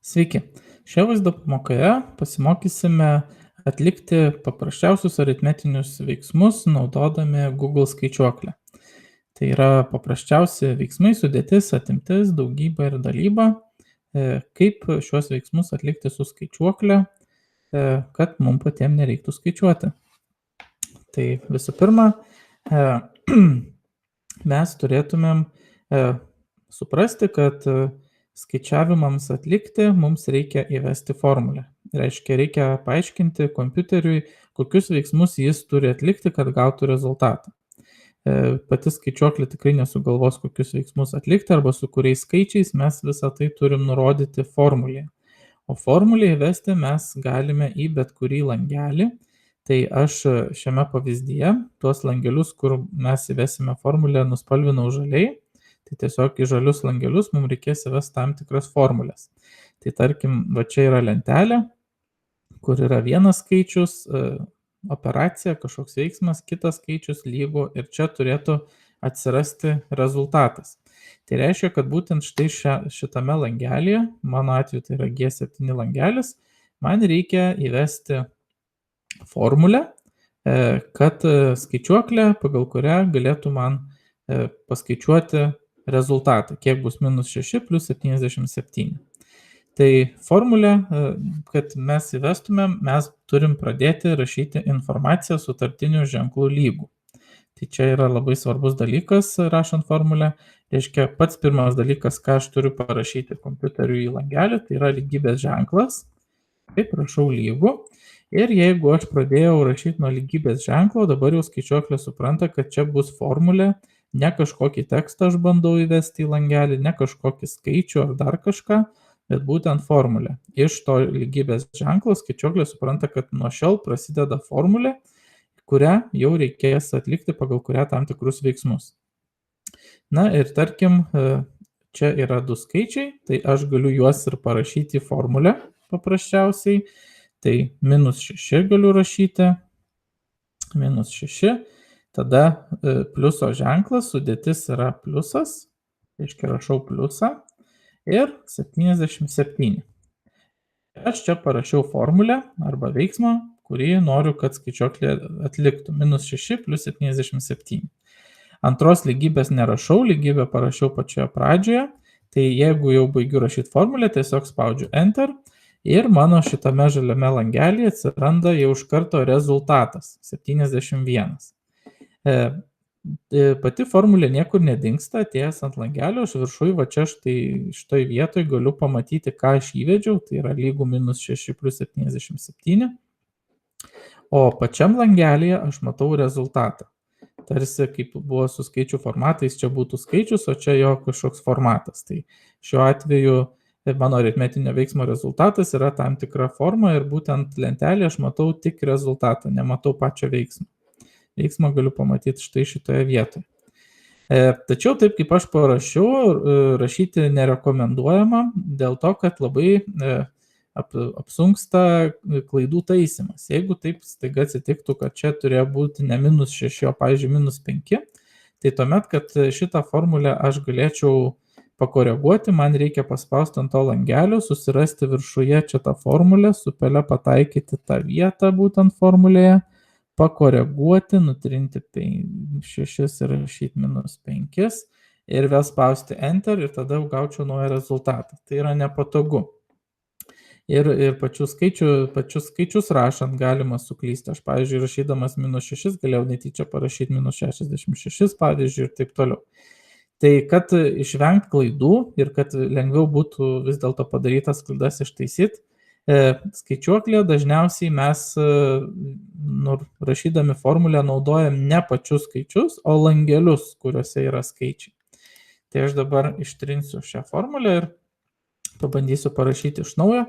Sveiki. Šioje vaizdo pamokoje pasimokysime atlikti paprasčiausius aritmetinius veiksmus naudodami Google skaičiuoklę. Tai yra paprasčiausi veiksmai, sudėtis, atimtis, daugybė ir dalyba. Kaip šiuos veiksmus atlikti su skaičiuokle, kad mums patiems nereiktų skaičiuoti. Tai visų pirma, mes turėtumėm suprasti, kad skaičiavimams atlikti mums reikia įvesti formulę. Reiškia, reikia paaiškinti kompiuteriui, kokius veiksmus jis turi atlikti, kad gautų rezultatą. Pati skaičiuoklė tikrai nesugalvos, kokius veiksmus atlikti arba su kuriais skaičiais, mes visą tai turim nurodyti formulėje. O formulę įvesti mes galime į bet kurį langelį. Tai aš šiame pavyzdyje tuos langelius, kur mes įvesime formulę, nuspalvinau žaliai. Tai tiesiog į žalius langelius mums reikės įvesti tam tikras formulės. Tai tarkim, va čia yra lentelė, kur yra vienas skaičius, operacija, kažkoks veiksmas, kitas skaičius lygu ir čia turėtų atsirasti rezultatas. Tai reiškia, kad būtent štai šitame langelėje, mano atveju tai yra G7 langelis, man reikia įvesti formulę, kad skaičiuoklė, pagal kurią galėtų man paskaičiuoti rezultatą, kiek bus -6 plus 77. Tai formulė, kad mes įvestumėm, mes turim pradėti rašyti informaciją sutartinių ženklų lygų. Tai čia yra labai svarbus dalykas rašant formulę. Reiškia, pats pirmas dalykas, ką aš turiu parašyti kompiuteriu į langelį, tai yra lygybės ženklas. Taip, rašau lygų. Ir jeigu aš pradėjau rašyti nuo lygybės ženklo, dabar jau skaičiuoklė supranta, kad čia bus formulė, ne kažkokį tekstą aš bandau įvesti į langelį, ne kažkokį skaičių ar dar kažką, bet būtent formulė. Iš to lygybės ženklo skaičiuoklė supranta, kad nuo šiol prasideda formulė, kurią jau reikės atlikti pagal kurią tam tikrus veiksmus. Na ir tarkim, čia yra du skaičiai, tai aš galiu juos ir parašyti formulę paprasčiausiai. Tai -6 galiu rašyti, -6, tada pliuso ženklas, sudėtis yra pliusas, reiškia rašau pliusą ir 77. Aš čia parašiau formulę arba veiksmą, kurį noriu, kad skaičiuoklė atliktų, -6 plus 77. Antros lygybės nerašau, lygybę parašiau pačioje pradžioje, tai jeigu jau baigiu rašyti formulę, tiesiog spaudžiu Enter. Ir mano šitame žaliame langelėje atsiranda jau iš karto rezultatas 71. Pati formulė niekur nedingsta, atėjęs ant langelio, aš viršui, va čia šitoj vietoj galiu pamatyti, ką aš įvedžiau, tai yra lygu -6 plus 77. O pačiam langelėje aš matau rezultatą. Tarsi kaip buvo su skaičių formatais, čia būtų skaičius, o čia jo kažkoks formatas. Tai šiuo atveju mano aritmetinio veiksmo rezultatas yra tam tikra forma ir būtent lentelėje aš matau tik rezultatą, nematau pačio veiksmo. Veiksmą galiu pamatyti štai šitoje vietoje. Tačiau taip kaip aš parašiau, rašyti nerekomenduojama dėl to, kad labai apsunksta klaidų taisymas. Jeigu taip staiga atsitiktų, kad čia turėjo būti ne -6, o pavyzdžiui -5, tai tuomet, kad šitą formulę aš galėčiau pakoreguoti, man reikia paspausti ant to langelio, susirasti viršuje čia tą formulę, su pele pataikyti tą vietą būtent formulėje, pakoreguoti, nutrinti 6 ir rašyti -5 ir vėl spausti Enter ir tada jau gaučiau naują rezultatą. Tai yra nepatogu. Ir pačius skaičius rašant galima suklysti. Aš, pavyzdžiui, rašydamas -6 galėjau netyčia parašyti -66, pavyzdžiui, ir taip toliau. Tai kad išvengti klaidų ir kad lengviau būtų vis dėlto padarytas klaidas ištaisyti, skaičiuoklėje dažniausiai mes rašydami formulę naudojam ne pačius skaičius, o langelius, kuriuose yra skaičiai. Tai aš dabar ištrinsiu šią formulę ir pabandysiu parašyti iš naujo.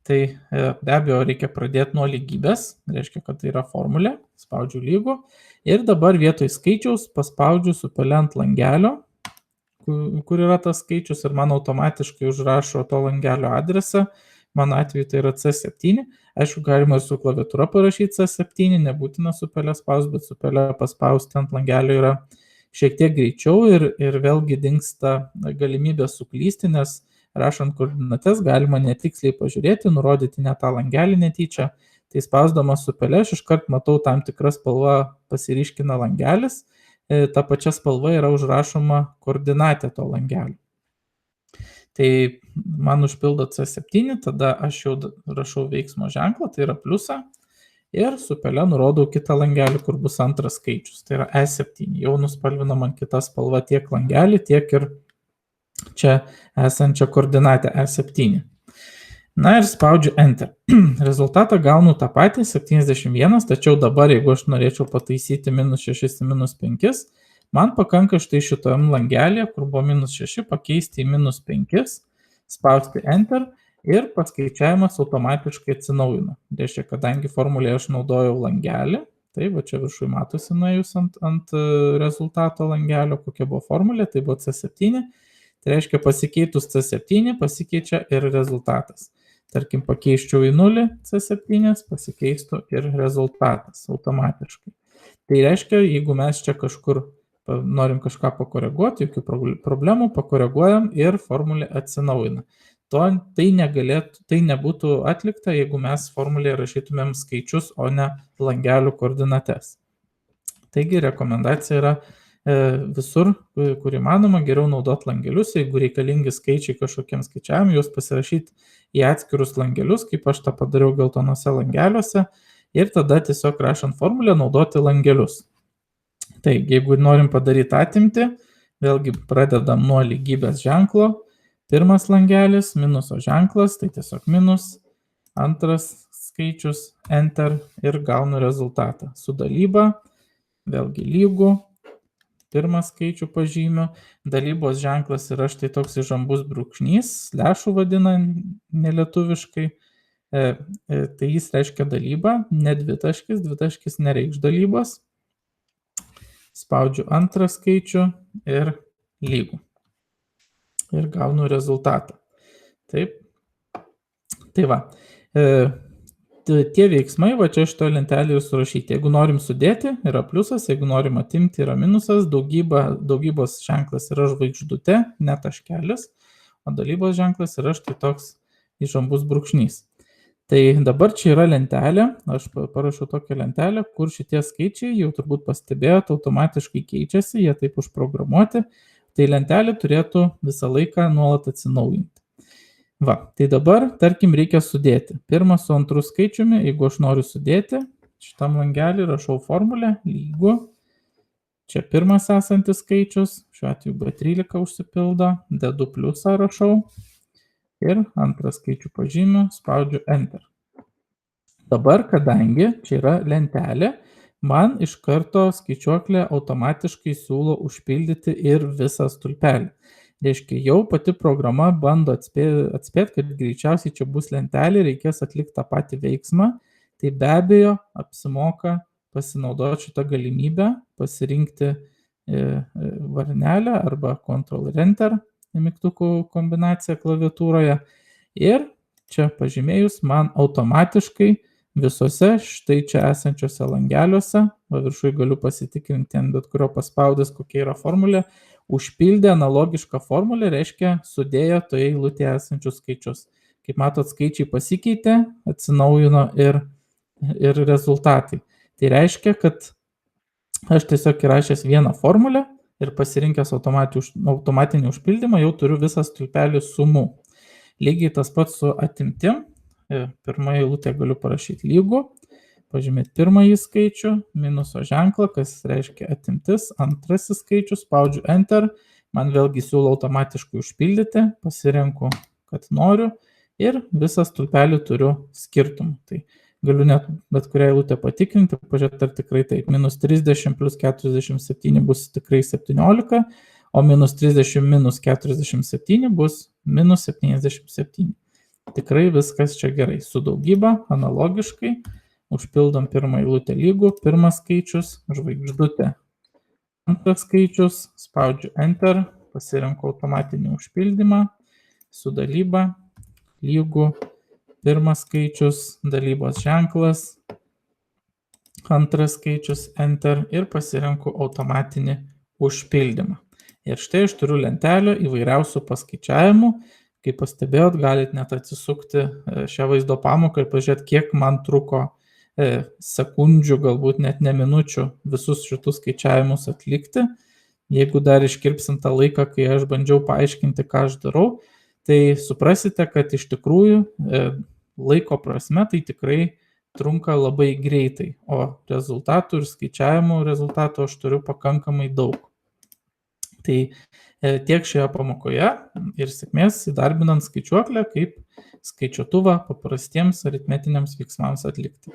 Tai be abejo reikia pradėti nuo lygybės, reiškia, kad tai yra formulė, spaudžiu lygų ir dabar vietoj skaičiaus paspaudžiu su pele ant langelio, kur yra tas skaičius ir man automatiškai užrašo to langelio adresą, mano atveju tai yra C7, aišku, galima ir su klaviatūra parašyti C7, nebūtina su pele spausti, bet su pele paspausti ant langelio yra šiek tiek greičiau ir vėlgi dingsta galimybė suklysti, nes rašant koordinates galima netiksliai pažiūrėti, nurodyti ne tą langelį netyčia. Tai spausdamas su pele aš iškart matau tam tikrą spalvą pasiryškina langelis, ta pačia spalva yra užrašoma koordinatė to langelio. Tai man užpildo C7, tada aš jau rašau veiksmo ženklą, tai yra pliusą, ir su pele nurodau kitą langelį, kur bus antras skaičius, tai yra E7. Jau nuspalvina man kita spalva tiek langelį, tiek ir čia esančią koordinatę E7. Na ir spaudžiu Enter. Rezultatą gaunu tą patį, 71, tačiau dabar, jeigu aš norėčiau pataisyti -6 į -5, man pakanka štai šitojam langelėje, kur buvo -6, pakeisti į -5, spausti Enter ir paskaičiavimas automatiškai atsinaujina. Reiškia, kadangi formulėje aš naudojau langelį, tai va čia viršui matosi nuėjus ant rezultato langelio, kokia buvo formulė, tai buvo C7, tai reiškia pasikeitus C7 pasikeičia ir rezultatas. Tarkim, pakeiščiau į 0 C7, pasikeistų ir rezultatas automatiškai. Tai reiškia, jeigu mes čia kažkur norim kažką pakoreguoti, jokių problemų, pakoreguojam ir formulė atsinaujina. Tai nebūtų atlikta, jeigu mes formulėje rašytumėm skaičius, o ne langelių koordinates. Taigi rekomendacija yra visur, kur įmanoma, geriau naudoti langelius, jeigu reikalingi skaičiai kažkokiem skaičiavimui, juos pasirašyti į atskirus langelius, kaip aš tą padariau geltonose langeliuose, ir tada tiesiog rašant formulę naudoti langelius. Taigi, jeigu norim padaryti atimtį, vėlgi pradedam nuo lygybės ženklo, pirmas langelis, minuso ženklas, tai tiesiog minus, antras skaičius, Enter ir gaunu rezultatą. Su dalyba, vėlgi lygų, pirmą skaičių pažymiu, dalybos ženklas yra štai toks įžambus brūkšnys, slešų vadina nelietuviškai, tai jis reiškia dalybą, ne dvitaškis, dvitaškis nereikš dalybos. Spaudžiu antrą skaičių ir lygų. Ir gaunu rezultatą. Taip. Tai va. Tie veiksmai, va čia šitoje lentelėje ir surašyti. Jeigu norim sudėti, yra pliusas, jeigu norim atimti, yra minusas, daugybos ženklas yra žvaigždutė, ne taškelis, o dalybos ženklas yra štai toks įžambus brūkšnys. Tai dabar čia yra lentelė, aš parašau tokią lentelę, kur šitie skaičiai, jau turbūt pastebėjot, automatiškai keičiasi, jie taip užprogramuoti, tai lentelė turėtų visą laiką nuolat atsinaujinti. Va, tai dabar, tarkim, reikia sudėti. Pirmą su antru skaičiumi, jeigu aš noriu sudėti, šitam langelį rašau formulę, lygu, čia pirmas esantis skaičius, šiuo atveju B13 užsipildo, dedu pliusą rašau ir antrą skaičių pažymiu, spaudžiu Enter. Dabar, kadangi čia yra lentelė, man iš karto skaičiuoklė automatiškai siūlo užpildyti ir visą stulpelį. Reiškia, jau pati programa bando atspėti, kad greičiausiai čia bus lentelė, reikės atlikti tą patį veiksmą, tai be abejo apsimoka pasinaudoti šitą galimybę, pasirinkti varnelę arba Ctrl ir Enter mygtukų kombinaciją klaviatūroje ir čia pažymėjus man automatiškai visose štai čia esančiose langeliuose, viršui galiu pasitikrinti ant bet kurio paspaudęs, kokia yra formulė, užpildė analogišką formulę, reiškia sudėjo toje eilutėje esančius skaičius. Kaip matot, skaičiai pasikeitė, atsinaujino ir rezultatai. Tai reiškia, kad aš tiesiog įrašęs vieną formulę ir pasirinkęs automatinį užpildymą jau turiu visą stulpelį sumų. Lygiai tas pats su atimtim. Pirmą eilutę galiu parašyti lygų, pažymėti pirmąjį skaičių, minuso ženklą, kas reiškia atimtis, antrasis skaičius, spaudžiu Enter, man vėlgi siūlo automatiškai užpildyti, pasirenku, kad noriu ir visą stulpelį turiu skirtumų. Tai galiu net bet kurią eilutę patikrinti, pažiūrėti, ar tikrai taip. -30 plus 47 bus tikrai 17, o -30 minus 47 bus -77. Tikrai viskas čia gerai. Su daugyba analogiškai užpildom pirmą eilutę lygų, pirmas skaičius, žvaigždutė, antras skaičius, spaudžiu Enter, pasirenku automatinį užpildymą, su dalyba, lygų, pirmas skaičius, dalybos ženklas, antras skaičius, Enter ir pasirenku automatinį užpildymą. Ir štai aš turiu lentelę įvairiausių paskaičiavimų, Kaip pastebėjot, galit net atsisukti šią vaizdo pamoką ir pažiūrėti, kiek man truko sekundžių, galbūt net ne minučių visus šitus skaičiavimus atlikti. Jeigu dar iškirpsim tą laiką, kai aš bandžiau paaiškinti, ką aš darau, tai suprasite, kad iš tikrųjų laiko prasme tai tikrai trunka labai greitai, o rezultatų ir skaičiavimų rezultatų aš turiu pakankamai daug. Tai tiek šioje pamokoje ir sėkmės įdarbinant skaičiuoklę kaip skaičiuotuvą paprastiems aritmetiniams veiksmams atlikti.